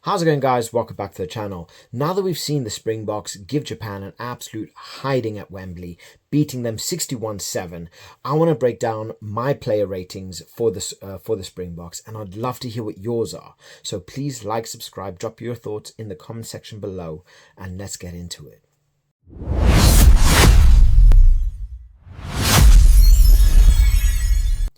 How's it going, guys? Welcome back to the channel. Now that we've seen the Springboks give Japan an absolute hiding at Wembley, beating them 61-7, I want to break down my player ratings for the Springboks, and I'd love to hear what yours are. So please like, subscribe, drop your thoughts in the comment section below, and let's get into it.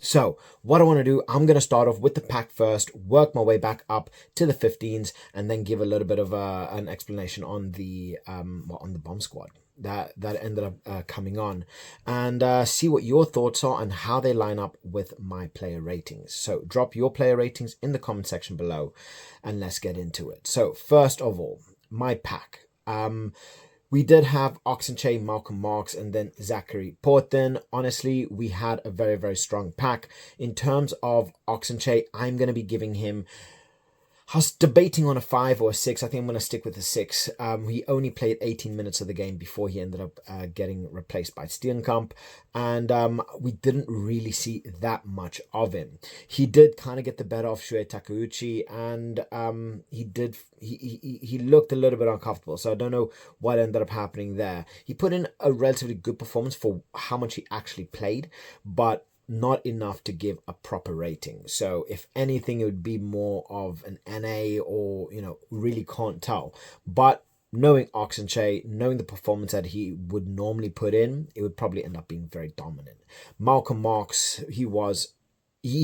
So what I want to do, I'm going to start off with the pack first, work my way back up to the 15s, and then give a little bit of an explanation on the bomb squad that ended up coming on, and see what your thoughts are and how they line up with my player ratings. So drop your player ratings in the comment section below, and let's get into it. So first of all, my pack. We did have Oxenchae, Malcolm Marx, and then Zachary Porten. Honestly, we had a very, very strong pack. In terms of Oxenchae, I'm going to be giving him... I was debating on a 5 or a 6. I think I'm going to stick with the 6. He only played 18 minutes of the game before he ended up getting replaced by Steenkamp. And we didn't really see that much of him. He did kind of get the better of Shuei Takeuchi, and he looked a little bit uncomfortable. So I don't know what ended up happening there. He put in a relatively good performance for how much he actually played, but not enough to give a proper rating. So if anything, it would be more of an NA, or, really can't tell. But knowing Oxenchae, knowing the performance that he would normally put in, it would probably end up being very dominant. Malcolm Marx, he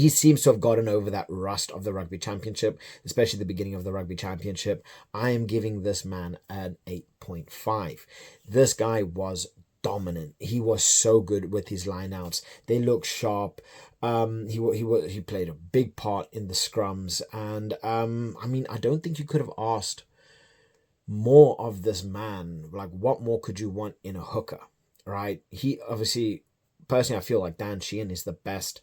seems to have gotten over that rust of the Rugby Championship, especially the beginning of the Rugby Championship. I am giving this man an 8.5. This guy was dominant. He was so good with his lineouts. They look sharp. He played a big part in the scrums, and I don't think you could have asked more of this man. Like, what more could you want in a hooker, right? He obviously, personally, I feel like Dan Sheehan is the best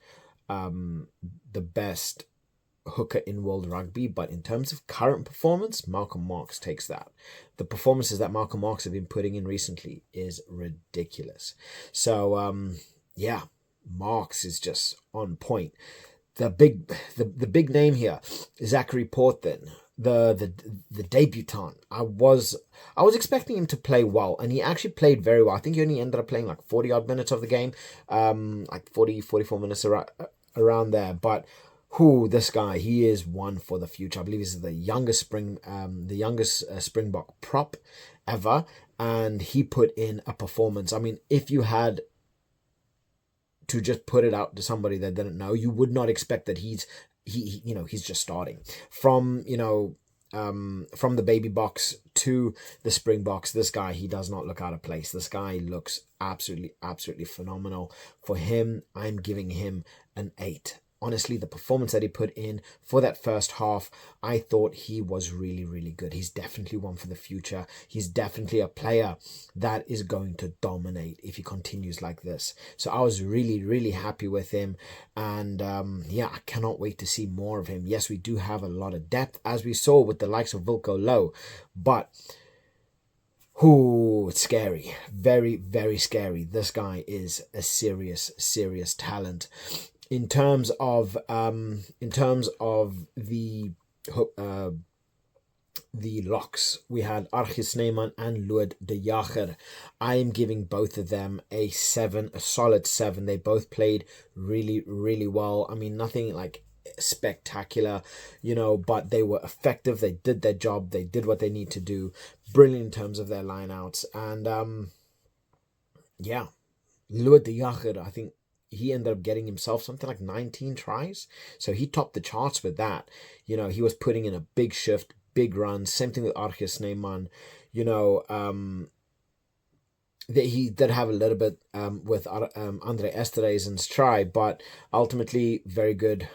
hooker in world rugby, but in terms of current performance, Malcolm Marx takes that. The performances that Malcolm Marx have been putting in recently is ridiculous. So yeah, Marx is just on point. The big name here, Zachary Porten, the debutant. I was expecting him to play well, and he actually played very well. I think he only ended up playing like 40 odd minutes of the game, like 44 minutes around there, but this guy, he is one for the future. I believe he's the youngest Springbok prop ever, and he put in a performance. I mean, if you had to just put it out to somebody that didn't know, you would not expect that he's just starting from the baby box to the Springboks. This guy, he does not look out of place. This guy looks absolutely phenomenal. For him, I'm giving him an 8. Honestly, the performance that he put in for that first half, I thought he was really, really good. He's definitely one for the future. He's definitely a player that is going to dominate if he continues like this. So I was really, really happy with him. And yeah, I cannot wait to see more of him. Yes, we do have a lot of depth, as we saw with the likes of Wilco Low. But it's scary. Very, very scary. This guy is a serious talent. In terms of the locks, we had Archie Snyman and Lord de Jager. I am giving both of them a 7, a solid 7. They both played really, really well. I mean, nothing like spectacular, but they were effective. They did their job. They did what they need to do. Brilliant in terms of their lineouts. And yeah, Lord de Jager, I think he ended up getting himself something like 19 tries. So he topped the charts with that. He was putting in a big shift, big runs. Same thing with Archie Snyman. He did have a little bit with Andre Esterhuizen's try, but ultimately very good,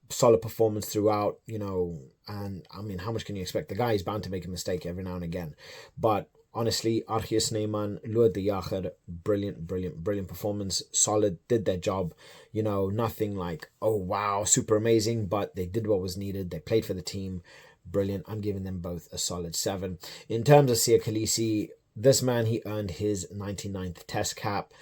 solid performance throughout, and I mean, how much can you expect? The guy is bound to make a mistake every now and again, but honestly, Archie Snyman, Lord de Jager, brilliant performance, solid, did their job, nothing like, oh wow, super amazing, but they did what was needed. They played for the team, brilliant. I'm giving them both a solid 7. In terms of Siya Kolisi, this man, he earned his 99th test cap.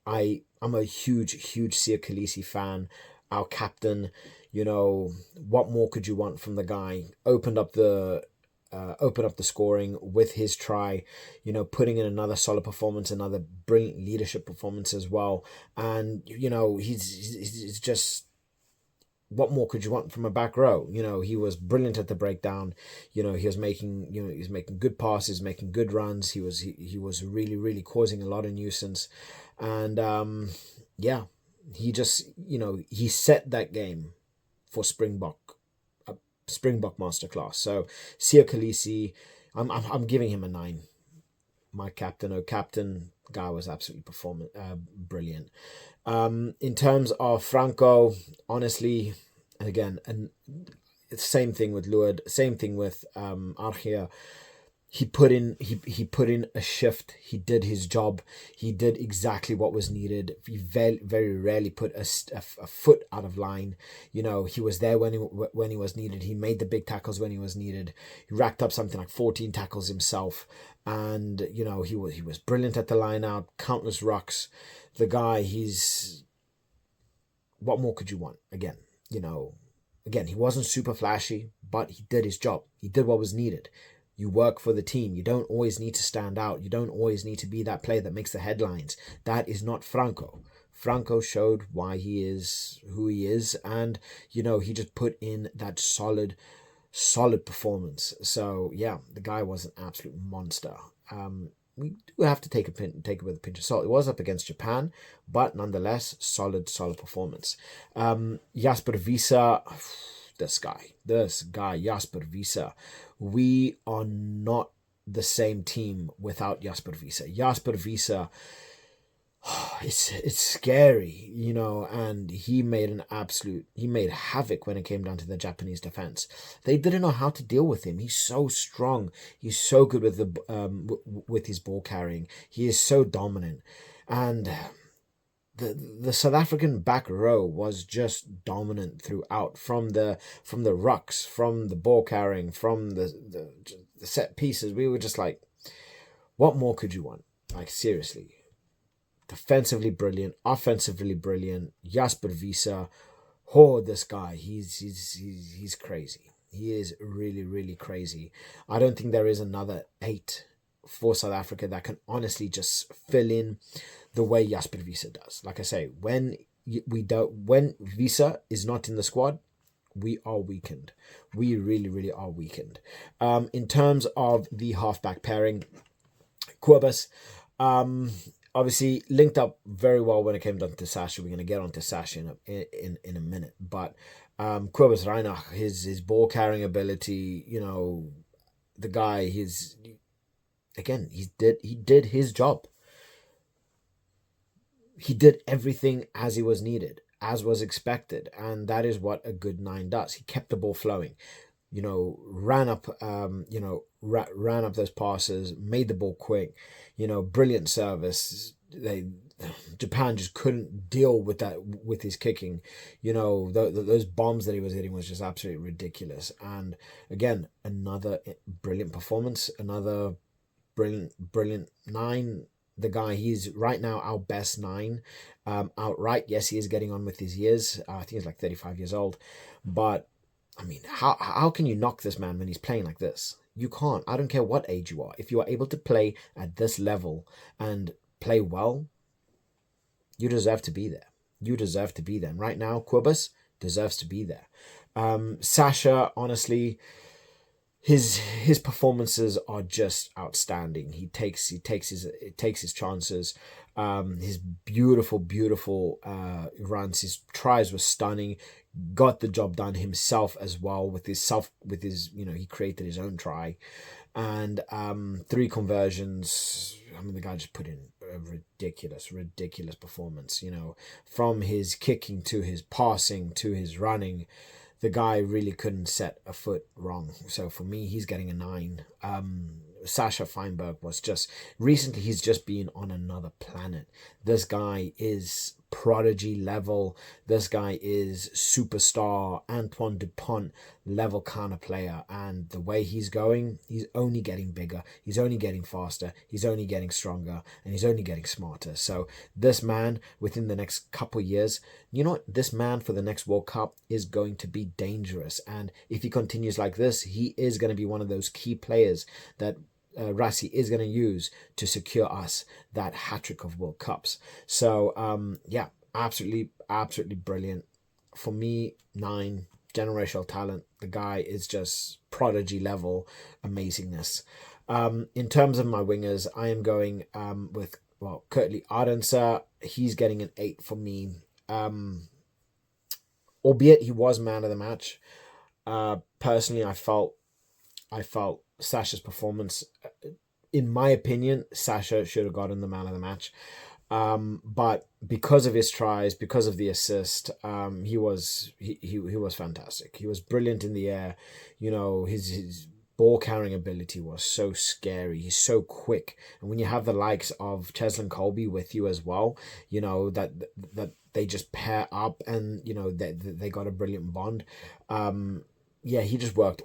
I'm a huge Siya Kolisi fan. Our captain, What more could you want from the guy? Opened up the scoring with his try, putting in another solid performance, another brilliant leadership performance as well. And he's just, what more could you want from a back row? He was brilliant at the breakdown. He was making, he's making good passes, making good runs. He was really, really causing a lot of nuisance. And he just, he set that game for Springbok masterclass. So Siya Kolisi, I'm giving him a 9. My captain guy was absolutely brilliant. In terms of Franco, honestly, and again, and same thing with Luad, same thing with Archia. He put in a shift. He did his job. He did exactly what was needed. He very, very rarely put a foot out of line. He was there when he was needed. He made the big tackles when he was needed. He racked up something like 14 tackles himself. And, he was brilliant at the line out, countless rucks. The guy, what more could you want? Again, he wasn't super flashy, but he did his job. He did what was needed. You work for the team. You don't always need to stand out. You don't always need to be that player that makes the headlines. That is not Franco. Franco showed why he is who he is, and he just put in that solid performance. So yeah, the guy was an absolute monster. We do have to take it with a pinch of salt. It was up against Japan, but nonetheless, solid performance. Jasper Wiese, this guy, Jasper Wiese. We are not the same team without Jasper Wiese. Jasper Wiese, it's scary, and he made havoc when it came down to the Japanese defense. They didn't know how to deal with him. He's so strong. He's so good with his ball carrying. He is so dominant, and the South African back row was just dominant throughout, from the rucks, from the ball carrying, from the set pieces. We were just like, what more could you want? Like, seriously. Defensively brilliant, offensively brilliant. Jasper Wiese, this guy, he's crazy. He is really, really crazy. I don't think there is another 8 for South Africa that can honestly just fill in the way Jasper Wiese does. Like I say, when Wiese is not in the squad, we are weakened. We really, really are weakened. In terms of the halfback pairing, Kobus, obviously linked up very well when it came down to Sacha. We're going to get on to Sacha in a minute. But Kobus Reinach, his ball carrying ability, the guy, he did his job. He did everything as he was needed, as was expected, and that is what a good 9 does. He kept the ball flowing, ran up those passes, made the ball quick, brilliant service. Japan just couldn't deal with that, with his kicking. Those bombs that he was hitting was just absolutely ridiculous. And again, another brilliant performance, another brilliant 9. The guy, he's right now our best 9 outright. Yes, he is getting on with his years. I think he's like 35 years old. But, I mean, how can you knock this man when he's playing like this? You can't. I don't care what age you are. If you are able to play at this level and play well, you deserve to be there. You deserve to be there. And right now, Kobus deserves to be there. Sacha, honestly, his performances are just outstanding. He takes his chances. His beautiful runs. His tries were stunning. Got the job done himself as well with his he created his own try, and 3 conversions. I mean, the guy just put in a ridiculous performance. From his kicking to his passing to his running. The guy really couldn't set a foot wrong. So for me, he's getting a 9. Sacha Feinberg was just... Recently, he's just been on another planet. This guy is prodigy level. This guy is superstar Antoine Dupont level kind of player, and the way he's going, he's only getting bigger, he's only getting faster, he's only getting stronger, and he's only getting smarter. So this man, within the next couple years, you know what, this man for the next World Cup is going to be dangerous, and if he continues like this, he is going to be one of those key players that Rassie is going to use to secure us that hat-trick of World Cups. So yeah, absolutely brilliant. For me, 9, generational talent. The guy is just prodigy level amazingness. In terms of my wingers, I am going with, well, Kurt-Lee Arendse. He's getting an 8 for me. Albeit he was man of the match. Personally, I felt Sacha's performance, in my opinion, Sacha should have gotten the man of the match. But because of his tries, because of the assist, he was fantastic. He was brilliant in the air. You know, his ball carrying ability was so scary. He's so quick, and when you have the likes of Cheslin Colby with you as well, you know that they just pair up, and you know they got a brilliant bond. Yeah, he just worked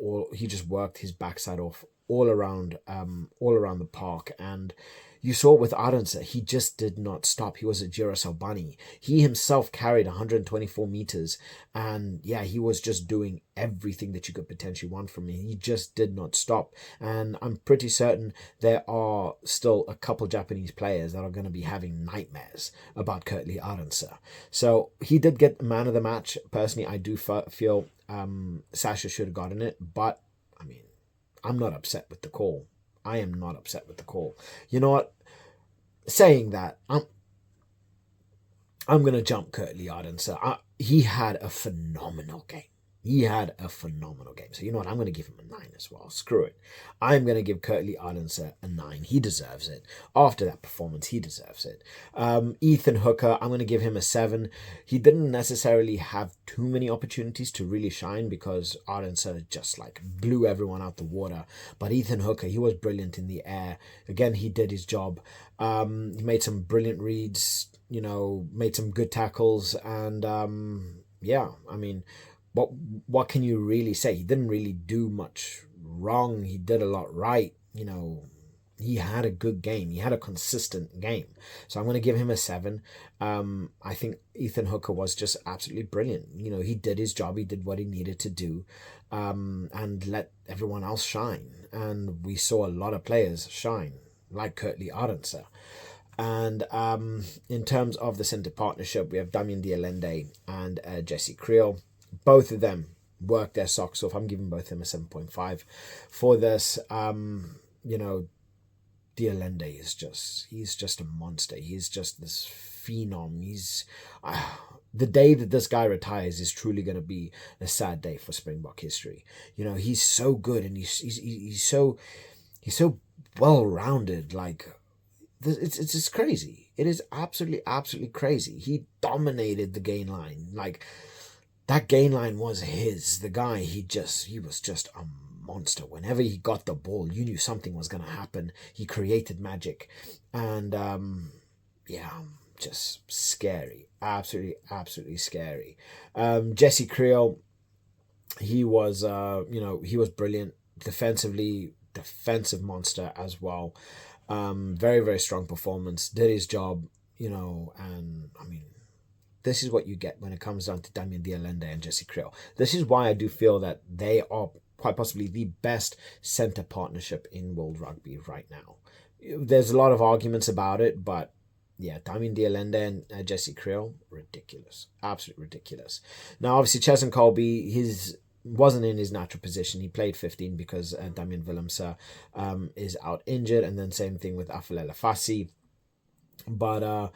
his backside off all around the park, and you saw it with Arendse. He just did not stop. He was a Duracell bunny. He himself carried 124 meters, and yeah, he was just doing everything that you could potentially want from him. He just did not stop, and I'm pretty certain there are still a couple Japanese players that are going to be having nightmares about Kurt-Lee Arendse. So he did get man of the match. Personally, I do feel Sacha should have gotten it, but I mean, I'm not upset with the call. I am not upset with the call. You know what? Saying that, I'm gonna jump Kurt-Lee Arendse. He had a phenomenal game. So you know what? I'm gonna give him a 9 as well. Screw it. I'm gonna give Kurt-Lee Arendse a 9. He deserves it. After that performance, he deserves it. Ethan Hooker, I'm gonna give him a 7. He didn't necessarily have too many opportunities to really shine because Arendse just like blew everyone out the water. But Ethan Hooker, he was brilliant in the air. Again, he did his job. He made some brilliant reads. You know, made some good tackles, and yeah, I mean, what can you really say? He didn't really do much wrong. He did a lot right. You know, he had a good game. He had a consistent game. So I'm going to give him a 7. I think Ethan Hooker was just absolutely brilliant. You know, he did his job. He did what he needed to do, and let everyone else shine. And we saw a lot of players shine, like Kurt-Lee Arendse. And in terms of the centre partnership, we have Damian de Allende and Jesse Creel. Both of them worked their socks off. I'm giving both of them a 7.5 for this. You know, de Allende he's just a monster. He's just this phenom. He's the day that this guy retires is truly going to be a sad day for Springbok history. You know, he's so good, and he's so well-rounded. Like, it's just crazy. It is absolutely crazy. He dominated the gain line. Like, that gain line was his. The guy, he was just a monster. Whenever he got the ball, you knew something was going to happen. He created magic. And yeah, just scary. Absolutely scary. Jesse Creel, he was he was brilliant defensively, defensive monster as well. Very strong performance, did his job, you know, and I mean, this is what you get when it comes down to Damian de Allende and Jesse Creel. This is why I do feel that they are quite possibly the best centre partnership in world rugby right now. There's a lot of arguments about it, but yeah, Damian de Allende and Jesse Creel, ridiculous. Absolutely ridiculous. Now, obviously, Cheslin Colby, wasn't in his natural position. He played 15 because Damian Willemse is out injured, and then same thing with Afalela Fassi. But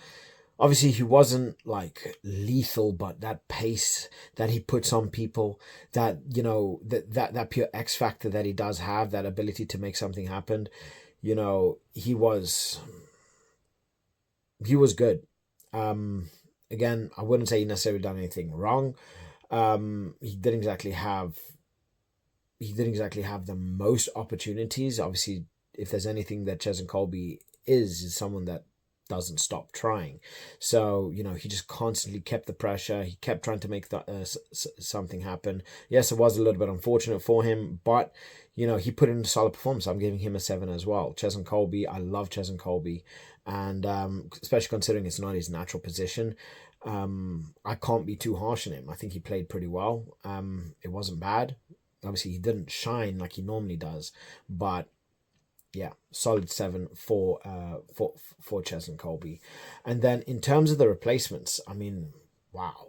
obviously he wasn't like lethal, but that pace that he puts on people, that, you know, that pure X factor that he does have, that ability to make something happen, you know, he was good. Again, I wouldn't say he necessarily done anything wrong. He didn't exactly have the most opportunities. Obviously, if there's anything that Cheslin Colby is someone that doesn't stop trying. So, he just constantly kept the pressure. He kept trying to make something happen. Yes, it was a little bit unfortunate for him, but, he put in a solid performance. I'm giving him a 7 as well. Cheslin Kolbe, I love Cheslin Kolbe. And especially considering it's not his natural position, I can't be too harsh on him. I think he played pretty well. It wasn't bad. Obviously, he didn't shine like he normally does, but yeah, solid 7 for Cheslin Kolbe. And then in terms of the replacements, I mean, wow,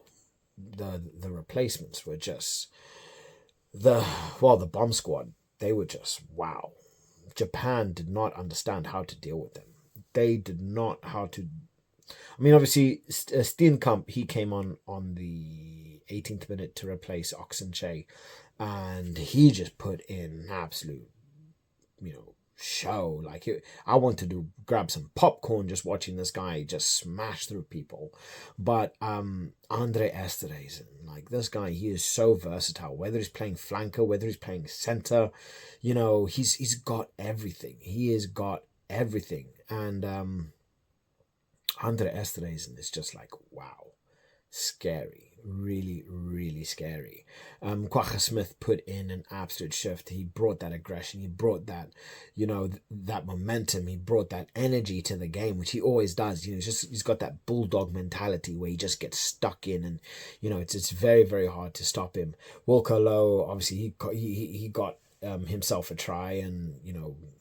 the replacements were just the bomb squad. They were just wow. Japan did not understand how to deal with them. They did not how to. I mean, obviously, Steenkamp, he came on the 18th minute to replace Oxenche, and he just put in an absolute, show. Like, I wanted to grab some popcorn just watching this guy just smash through people. But Andre Esterhuizen, like, this guy, he is so versatile. Whether he's playing flanker, whether he's playing center, he's got everything. He has got everything. And Andre Esterhuizen is just like, wow, scary. Really, really scary. Kwagga Smith put in an absolute shift. He brought that aggression. He brought that, that momentum. He brought that energy to the game, which he always does. He's got that bulldog mentality where he just gets stuck in, and it's very, very hard to stop him. Wilco Low, obviously, he got himself a try, and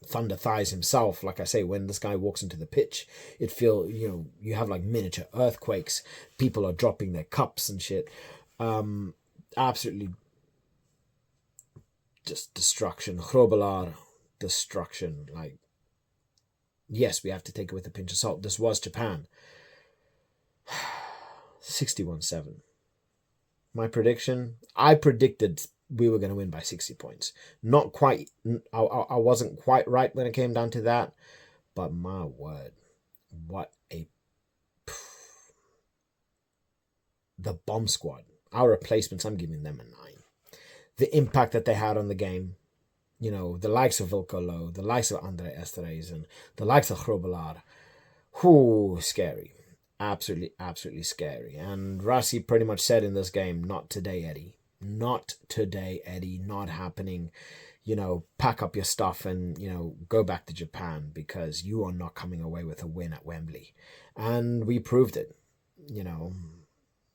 thunder thighs himself. Like I say, when this guy walks into the pitch, it feel you have like miniature earthquakes. People are dropping their cups and shit. Absolutely just destruction. Grobbelaar, destruction. Like, yes, we have to take it with a pinch of salt. This was Japan. 61-7. My prediction, I predicted we were going to win by 60 points. Not quite. I wasn't quite right when it came down to that. But my word, the bomb squad. Our replacements, I'm giving them a 9. The impact that they had on the game, the likes of Wilco Low, the likes of Andre Esterhuizen, the likes of Grobbelaar. Whoo, scary. Absolutely, absolutely scary. And Rassie pretty much said in this game, not today, Eddie. Not today, Eddie. Not happening. Pack up your stuff and, go back to Japan, because you are not coming away with a win at Wembley. And we proved it.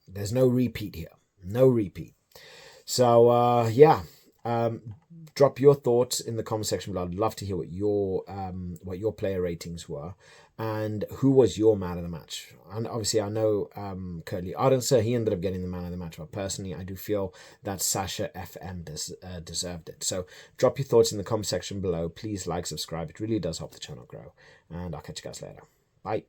There's no repeat here. No repeat. So, drop your thoughts in the comment section below. I'd love to hear what your player ratings were, and who was your man of the match. And obviously, I know Kurt-Lee Arendse, he ended up getting the man of the match. But personally, I do feel that Sacha FM deserved it. So drop your thoughts in the comment section below. Please like, subscribe. It really does help the channel grow. And I'll catch you guys later. Bye.